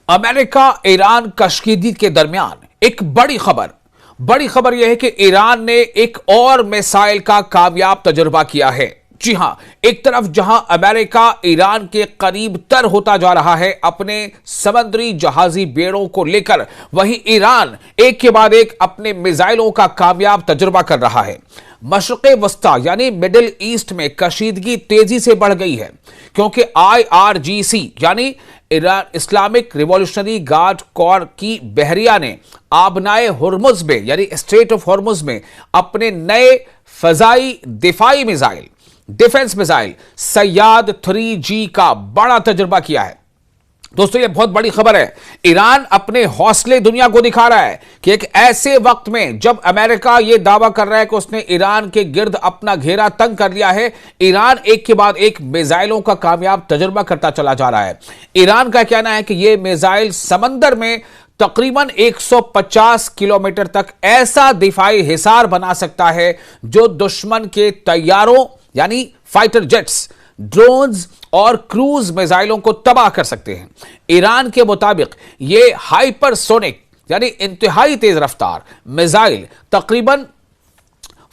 America Iran कशीदगी के दरमियान एक बड़ी खबर यह है कि ईरान ने एक और मिसाइल का कामयाब तजुर्बा किया है। जी हां, एक तरफ जहां अमेरिका ईरान के करीब तर होता जा रहा है अपने समुद्री जहाजी बेड़ों को लेकर, वहीं ईरान एक के बाद एक अपने मिसाइलों का कामयाब तजुर्बा कर रहा है। मशरिक़े वस्ता यानी मिडिल ईस्ट में कशीदगी तेजी से बढ़ गई है क्योंकि IRGC यानी Iran Islamic revolutionary guard core की बहरिया ने आबनाए हुर्मुज में यानी स्ट्रेट ऑफ हुर्मुज में अपने नए फजाई दिफाई मिसाइल डिफेंस मिसाइल सयाद 3G का बड़ा तजुर्बा किया है। दोस्तों, यह बहुत बड़ी खबर है। ईरान अपने हौसले दुनिया को दिखा रहा है कि एक ऐसे वक्त में जब अमेरिका यह दावा कर रहा है कि उसने ईरान के गिर्द अपना घेरा तंग कर लिया है, ईरान एक के बाद एक मिसाइलों का कामयाब तजुर्बा करता चला जा रहा है। ईरान का कहना है कि यह मिसाइल समंदर में तकरीबन 150 किलोमीटर तक ऐसा दिफाई हिसार बना सकता है जो दुश्मन के तैयारों यानी फाइटर जेट्स, ड्रोन्स और क्रूज मिसाइलों को तबाह कर सकते हैं। ईरान के मुताबिक यह हाइपरसोनिक यानी इंतहाई तेज रफ्तार मिसाइल तकरीबन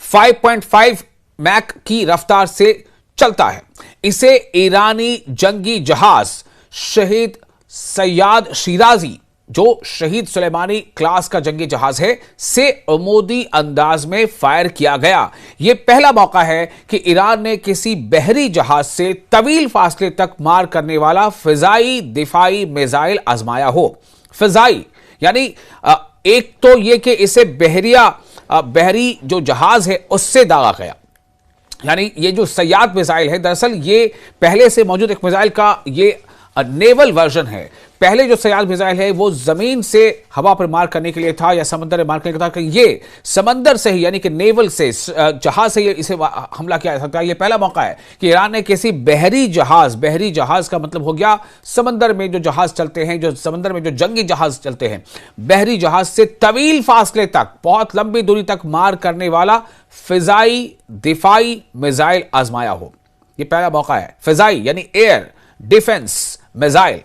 5.5 मैक की रफ्तार से चलता है। इसे ईरानी जंगी जहाज शहीद सयाद शिराजी, जो शहीद सुलेमानी क्लास का जंगी जहाज है, से अमूदी अंदाज में फायर किया गया। यह पहला मौका है कि ईरान ने किसी बहरी जहाज से तवील फासले तक मार करने वाला फिजाई दिफाई मिसाइल आजमाया हो। फिजाई यानी एक तो यह कि इसे बहरी जो जहाज है उससे दागा गया, यानी ये जो सयाद मिसाइल है दरअसल ये पहले से मौजूद एक मिसाइल का ये नेवल वर्जन है। पहले जो सयाद मिसाइल है वो जमीन से हवा पर मार करने के लिए था या समंदर में मार करने के लिए था, ये समंदर से ही यानी कि नेवल से जहाज से इसे हमला किया जा सकता है। ये पहला मौका है कि ईरान ने किसी बहरी जहाज का मतलब हो गया समंदर में जो जहाज चलते हैं, जो समंदर में जो जंगी जहाज चलते हैं, बहरी जहाज से तवील फासले तक, बहुत लंबी दूरी तक मार करने वाला फिजाई दिफाई मिसाइल आजमाया हो। यह पहला मौका है। फिजाई यानी एयर डिफेंस मिसाइल।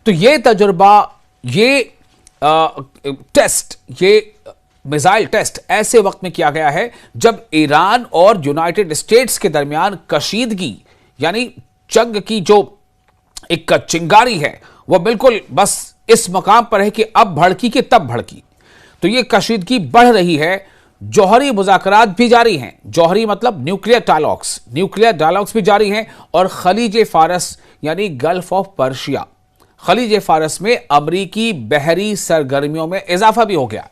तो ये तजुर्बा, ये टेस्ट, ये मिसाइल टेस्ट ऐसे वक्त में किया गया है जब ईरान और यूनाइटेड स्टेट्स के दरमियान कशीदगी यानी जंग की जो एक चिंगारी है वह बिल्कुल बस इस मकाम पर है कि अब भड़की कि तब भड़की। तो ये कशीदगी बढ़ रही है। जौहरी मुज़ाकरात भी जारी हैं। जौहरी मतलब न्यूक्लियर डायलॉग्स भी जारी हैं और खलीज फारस यानी गल्फ ऑफ पर्शिया, खलीज फारस में अमरीकी बहरी सरगर्मियों में इजाफा भी हो गया।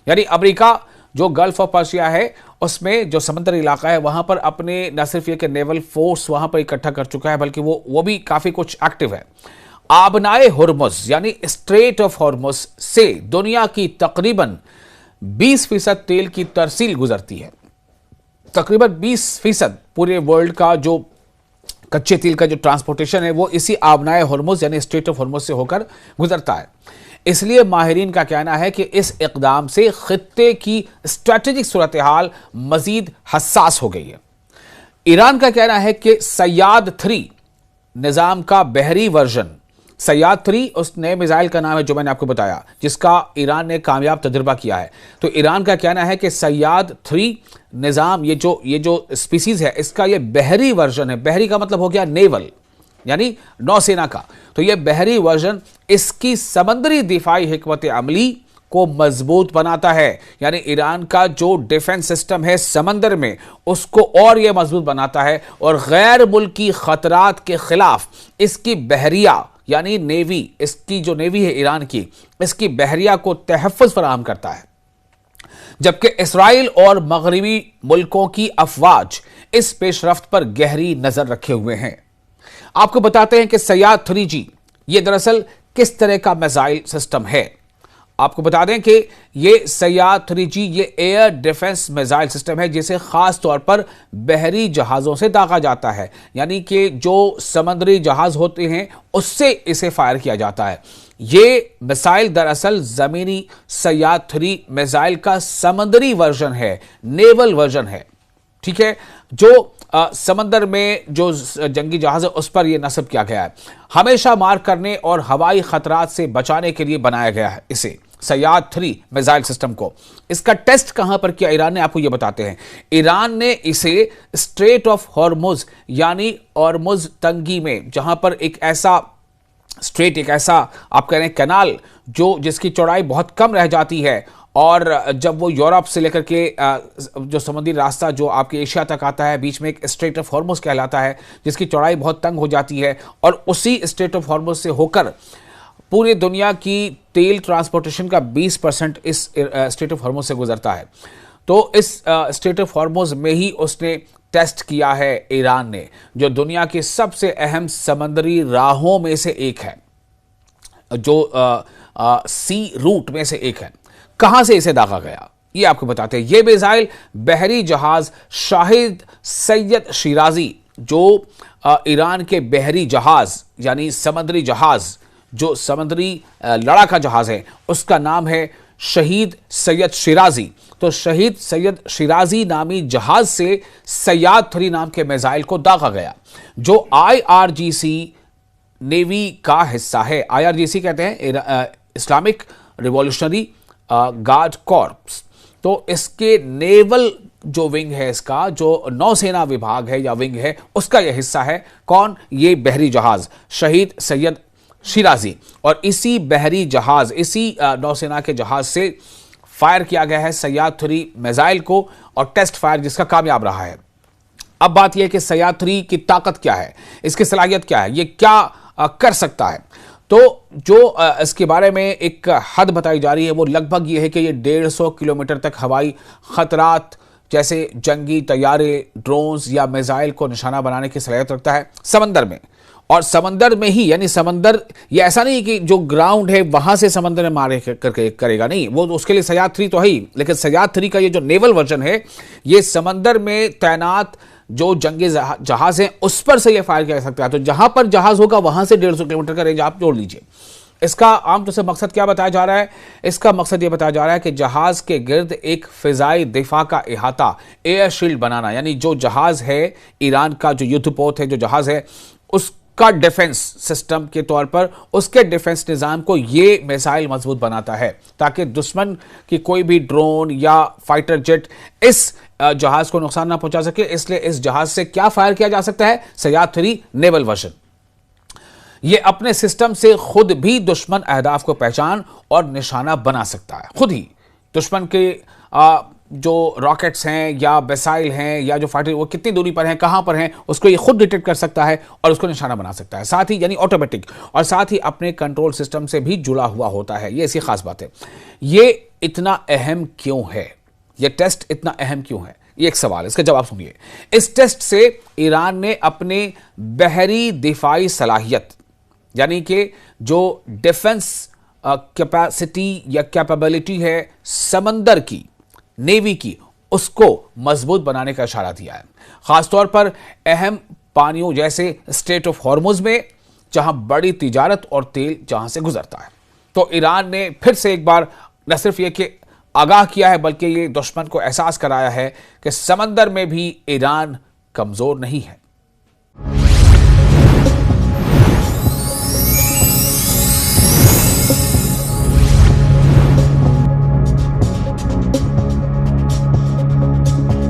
यानी अमरीका जो गल्फ ऑफ पर्शिया है उसमें जो समुद्री इलाका है वहां पर अपने न सिर्फ ये कि नेवल फोर्स वहां पर इकट्ठा कर चुका है बल्कि वो भी काफी कुछ एक्टिव है। आबनाए हुर्मुज यानी स्ट्रेट ऑफ हुर्मुज से दुनिया की तकरीबन 20% तेल की तरसील गुजरती है। तकरीबन 20% पूरे वर्ल्ड का जो कच्चे तेल का जो ट्रांसपोर्टेशन है वो इसी आबनाए हुर्मुज यानी स्ट्रेट ऑफ हुर्मुज से होकर गुजरता है। इसलिए माहिरीन का कहना है कि इस इकदाम से खित्ते की स्ट्रेटेजिक सूरत हाल मजीद हसास हो गई है। ईरान का कहना है कि सयाद 3 निजाम का बहरी वर्जन, सयाद 3 उस नए मिसाइल का नाम है जो मैंने आपको बताया जिसका ईरान ने कामयाब तजुर्बा किया है। तो ईरान का कहना है कि सयाद 3 निजाम, ये जो स्पीसीज है इसका ये बहरी वर्जन है। बहरी का मतलब हो गया नेवल यानी नौसेना का। तो ये बहरी वर्जन इसकी समंदरी दिफाई हिकमत अमली को मजबूत बनाता है, यानी ईरान का जो डिफेंस सिस्टम है समंदर में उसको और यह मजबूत बनाता है और गैर मुल्की खतरात के खिलाफ इसकी बहरिया यानी नेवी, इसकी जो नेवी है ईरान की, इसकी बहरिया को तहफ़्फ़ुज़ फराहम करता है। जबकि इसराइल और मगरबी मुल्कों की अफवाज इस पेशरफ्त पर गहरी नजर रखे हुए हैं। आपको बताते हैं कि सयाद 3G ये दरअसल किस तरह का मिसाइल सिस्टम है। आपको बता दें कि ये सयाद 3G ये एयर डिफेंस मिसाइल सिस्टम है जिसे खास तौर पर बहरी जहाज़ों से दागा जाता है, यानी कि जो समुद्री जहाज़ होते हैं उससे इसे फायर किया जाता है। ये मिसाइल दरअसल ज़मीनी सयाद 3 मिसाइल का समुद्री वर्जन है, नेवल वर्जन है। ठीक है, जो समंदर में जो जंगी जहाज है उस पर यह नस्ब किया गया है। हमेशा मार करने और हवाई खतरात से बचाने के लिए बनाया गया है इसे, सयाद 3 मिसाइल सिस्टम को। इसका टेस्ट कहां पर किया ईरान ने, आपको यह बताते हैं। ईरान ने इसे स्ट्रेट ऑफ हॉर्मुज यानी हॉर्मुज तंगी में, जहां पर एक ऐसा स्ट्रेट, एक ऐसा आप कह रहे हैं कैनाल जो जिसकी चौड़ाई बहुत कम रह जाती है, और जब वो यूरोप से लेकर के जो समुद्री रास्ता जो आपके एशिया तक आता है, बीच में एक स्ट्रेट ऑफ हॉर्मुज कहलाता है जिसकी चौड़ाई बहुत तंग हो जाती है, और उसी स्ट्रेट ऑफ हॉर्मुज से होकर पूरी दुनिया की तेल ट्रांसपोर्टेशन का 20% इस स्ट्रेट ऑफ हॉर्मुज से गुजरता है। तो इस स्ट्रेट ऑफ हॉर्मुज में ही उसने टेस्ट किया है ईरान ने, जो दुनिया की सबसे अहम समंदरी राहों में से एक है, जो सी रूट में से एक है। कहां से इसे दागा गया ये आपको बताते हैं। ये मिसाइल बहरी जहाज शाहिद सैयद शिराजी, जो ईरान के बहरी जहाज यानी समुद्री जहाज, जो समुद्री लड़ाका जहाज है, उसका नाम है शहीद सैयद शिराजी। तो शहीद सैयद शिराजी नामी जहाज से सयाद 3 नाम के मिसाइल को दागा गया, जो IRGC नेवी का हिस्सा है। IRGC कहते हैं इस्लामिक रिवॉल्यूशनरी गार्ड कॉर्प्स। तो इसके नेवल जो विंग है, इसका जो नौसेना विभाग है या विंग है, उसका यह हिस्सा है। कौन? ये बहरी जहाज शहीद सैयद शिराजी। और इसी बहरी जहाज, इसी नौसेना के जहाज से फायर किया गया है सयाद 3 मिसाइल को, और टेस्ट फायर जिसका कामयाब रहा है। अब बात यह है कि सयाद 3 की ताकत क्या है, इसकी सलाहियत क्या है, ये क्या कर सकता है। तो जो इसके बारे में एक हद बताई जा रही है वो लगभग ये है कि ये 150 किलोमीटर तक हवाई खतरात जैसे जंगी तैयारे, ड्रोन्स या मिसाइल को निशाना बनाने की सलाहियत रखता है समंदर में। और समंदर में ही, यानी समंदर, ये ऐसा नहीं कि जो ग्राउंड है वहां से समंदर में मारे करेगा, नहीं, वो उसके लिए सयाद 3 तो है ही, लेकिन सयाद 3 का ये जो नेवल वर्जन है, ये समंदर में तैनात जो जंगी जहाज हैं उस पर से ये फायर किया जा सकता है। तो जहां पर जहाज होगा वहां से 150 किलोमीटर का रेंज आप जोड़ लीजिए। इसका आमतौर से मकसद क्या बताया जा रहा है? इसका मकसद यह बताया जा रहा है कि जहाज के गिर्द एक फिजाई दिफा का इहाता, एयर शील्ड बनाना, यानी जो जहाज है ईरान का, जो युद्धपोत है, जो जहाज है, उसका डिफेंस सिस्टम के तौर पर उसके डिफेंस निजाम को ये मिसाइल मजबूत बनाता है, ताकि दुश्मन की कोई भी ड्रोन या फाइटर जेट इस जहाज को नुकसान ना पहुंचा सके। इसलिए इस जहाज से क्या फायर किया जा सकता है? सयाद 3 नेवल वर्जन। ये अपने सिस्टम से खुद भी दुश्मन अहदाफ को पहचान और निशाना बना सकता है। खुद ही दुश्मन के जो रॉकेट्स हैं या मिसाइल हैं या जो फाइटर, वो कितनी दूरी पर हैं, कहां पर हैं, उसको ये खुद डिटेक्ट कर सकता है और उसको निशाना बना सकता है। साथ ही यानी ऑटोमेटिक, और साथ ही अपने कंट्रोल सिस्टम से भी जुड़ा हुआ होता है। ये ऐसी खास बात है। ये इतना अहम क्यों है? ये टेस्ट इतना अहम क्यों है? ये एक सवाल, इसका जवाब सुनिए। इस टेस्ट से ईरान ने अपने बहरी दिफाई सलाहियत, यानी कि जो डिफेंस कैपेसिटी या कैपेबिलिटी है समंदर की, नेवी की, उसको मजबूत बनाने का इशारा दिया है। खासतौर पर अहम पानियों जैसे स्ट्रेट ऑफ हॉर्मुज में, जहां बड़ी तिजारत और तेल जहां से गुजरता है। तो ईरान ने फिर से एक बार न सिर्फ यह कि आगाह किया है, बल्कि ये दुश्मन को एहसास कराया है कि समंदर में भी ईरान कमजोर नहीं है।